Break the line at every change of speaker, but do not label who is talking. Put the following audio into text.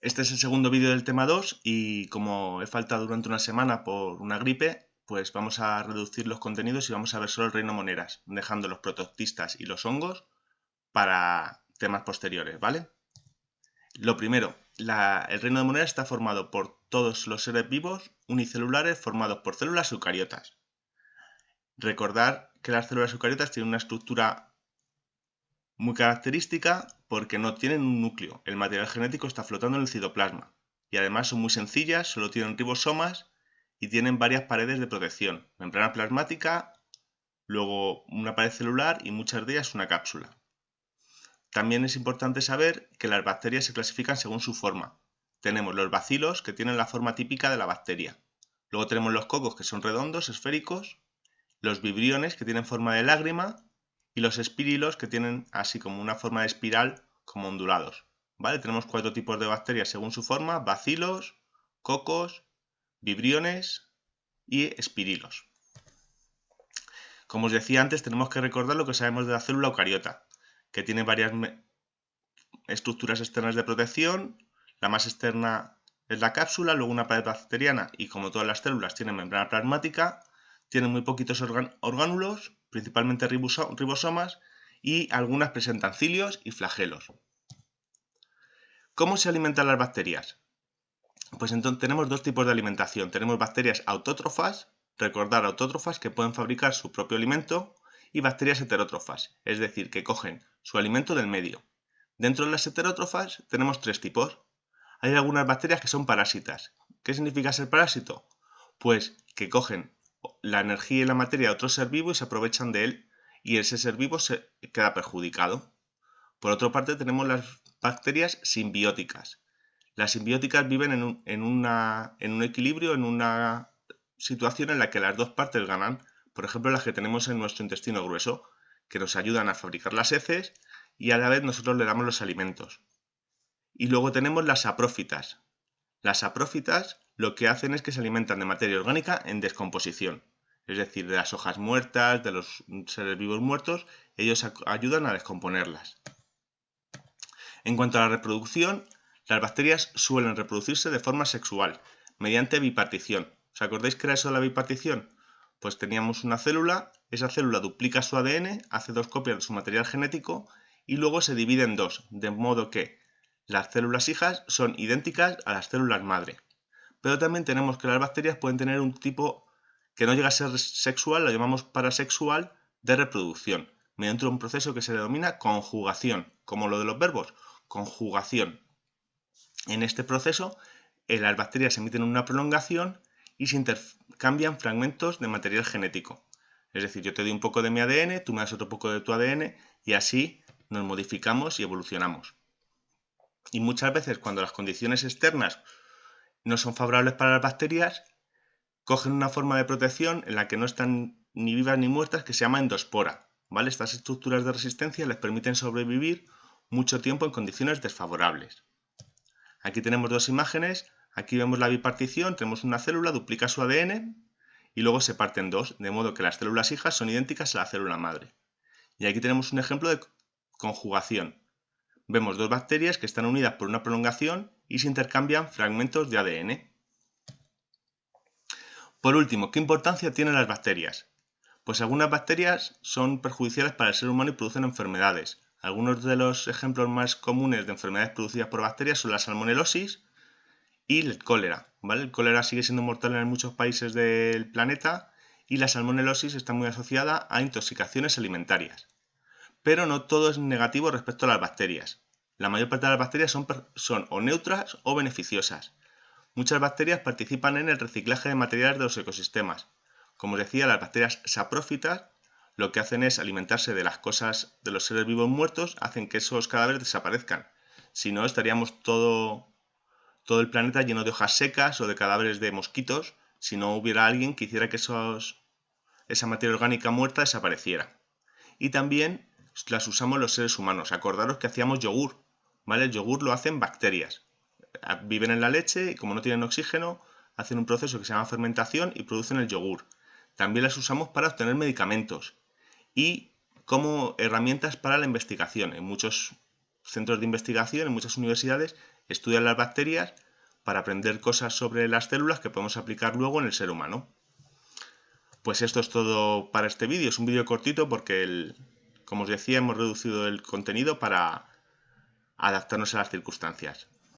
Este es el segundo vídeo del tema 2 y como he faltado durante una semana por una gripe, pues vamos a reducir los contenidos y vamos a ver solo el reino moneras, dejando los prototistas y los hongos para temas posteriores, ¿vale? Lo primero, el reino de moneras está formado por todos los seres vivos unicelulares formados por células eucariotas. Recordar que las células eucariotas tienen una estructura muy característica porque no tienen un núcleo, el material genético está flotando en el citoplasma y además son muy sencillas, solo tienen ribosomas y tienen varias paredes de protección, membrana plasmática, luego una pared celular y muchas de ellas una cápsula. También es importante saber que las bacterias se clasifican según su forma. Tenemos los bacilos, que tienen la forma típica de la bacteria. Luego tenemos los cocos, que son redondos, esféricos, los vibriones, que tienen forma de lágrima, y los espírilos, que tienen así como una forma de espiral, como ondulados. ¿Vale? Tenemos 4 tipos de bacterias según su forma: bacilos, cocos, vibriones y espirilos. Como os decía antes, tenemos que recordar lo que sabemos de la célula eucariota, que tiene varias estructuras externas de protección. La más externa es la cápsula, luego una pared bacteriana y, como todas las células, tienen membrana plasmática. Tienen muy poquitos orgánulos, principalmente ribosomas, y algunas presentan cilios y flagelos. ¿Cómo se alimentan las bacterias? Pues entonces tenemos 2 tipos de alimentación. Tenemos bacterias autótrofas, recordar autótrofas, que pueden fabricar su propio alimento, y bacterias heterótrofas, es decir, que cogen su alimento del medio. Dentro de las heterótrofas tenemos 3 tipos. Hay algunas bacterias que son parásitas. ¿Qué significa ser parásito? Pues que cogen la energía y la materia de otro ser vivo y se aprovechan de él, y ese ser vivo se queda perjudicado. Por otra parte, tenemos las bacterias simbióticas. Las simbióticas viven en un equilibrio, en una situación en la que las dos partes ganan. Por ejemplo, las que tenemos en nuestro intestino grueso, que nos ayudan a fabricar las heces y a la vez nosotros le damos los alimentos. Y luego tenemos las saprófitas. Las saprófitas lo que hacen es que se alimentan de materia orgánica en descomposición, es decir, de las hojas muertas, de los seres vivos muertos, ellos ayudan a descomponerlas. En cuanto a la reproducción, las bacterias suelen reproducirse de forma sexual, mediante bipartición. ¿Os acordáis qué era eso de la bipartición? Pues teníamos una célula, esa célula duplica su ADN, hace 2 copias de su material genético y luego se divide en 2, de modo que las células hijas son idénticas a las células madre. Pero también tenemos que las bacterias pueden tener un tipo que no llega a ser sexual, lo llamamos parasexual, de reproducción, mediante un proceso que se denomina conjugación, como lo de los verbos, conjugación. En este proceso, las bacterias emiten una prolongación y se intercambian fragmentos de material genético. Es decir, yo te doy un poco de mi ADN, tú me das otro poco de tu ADN y así nos modificamos y evolucionamos. Y muchas veces, cuando las condiciones externas no son favorables para las bacterias, cogen una forma de protección en la que no están ni vivas ni muertas, que se llama endospora. ¿Vale? Estas estructuras de resistencia les permiten sobrevivir mucho tiempo en condiciones desfavorables. Aquí tenemos 2 imágenes. Aquí vemos la bipartición, tenemos una célula, duplica su ADN y luego se parte en 2, de modo que las células hijas son idénticas a la célula madre. Y aquí tenemos un ejemplo de conjugación. Vemos 2 bacterias que están unidas por una prolongación y se intercambian fragmentos de ADN. Por último, ¿qué importancia tienen las bacterias? Pues algunas bacterias son perjudiciales para el ser humano y producen enfermedades. Algunos de los ejemplos más comunes de enfermedades producidas por bacterias son la salmonelosis y el cólera. ¿Vale? El cólera sigue siendo mortal en muchos países del planeta y la salmonelosis está muy asociada a intoxicaciones alimentarias. Pero no todo es negativo respecto a las bacterias. La mayor parte de las bacterias son o neutras o beneficiosas. Muchas bacterias participan en el reciclaje de materiales de los ecosistemas. Como os decía, las bacterias saprófitas lo que hacen es alimentarse de las cosas de los seres vivos muertos, hacen que esos cadáveres desaparezcan. Si no, estaríamos todo el planeta lleno de hojas secas o de cadáveres de mosquitos, si no hubiera alguien que hiciera que esa materia orgánica muerta desapareciera. Y también las usamos los seres humanos. Acordaros que hacíamos yogur, ¿vale? El yogur lo hacen bacterias. Viven en la leche y, como no tienen oxígeno, hacen un proceso que se llama fermentación y producen el yogur. También las usamos para obtener medicamentos y como herramientas para la investigación. En muchos centros de investigación, en muchas universidades, estudian las bacterias para aprender cosas sobre las células que podemos aplicar luego en el ser humano. Pues esto es todo para este vídeo. Es un vídeo cortito porque, como os decía, hemos reducido el contenido para adaptarnos a las circunstancias.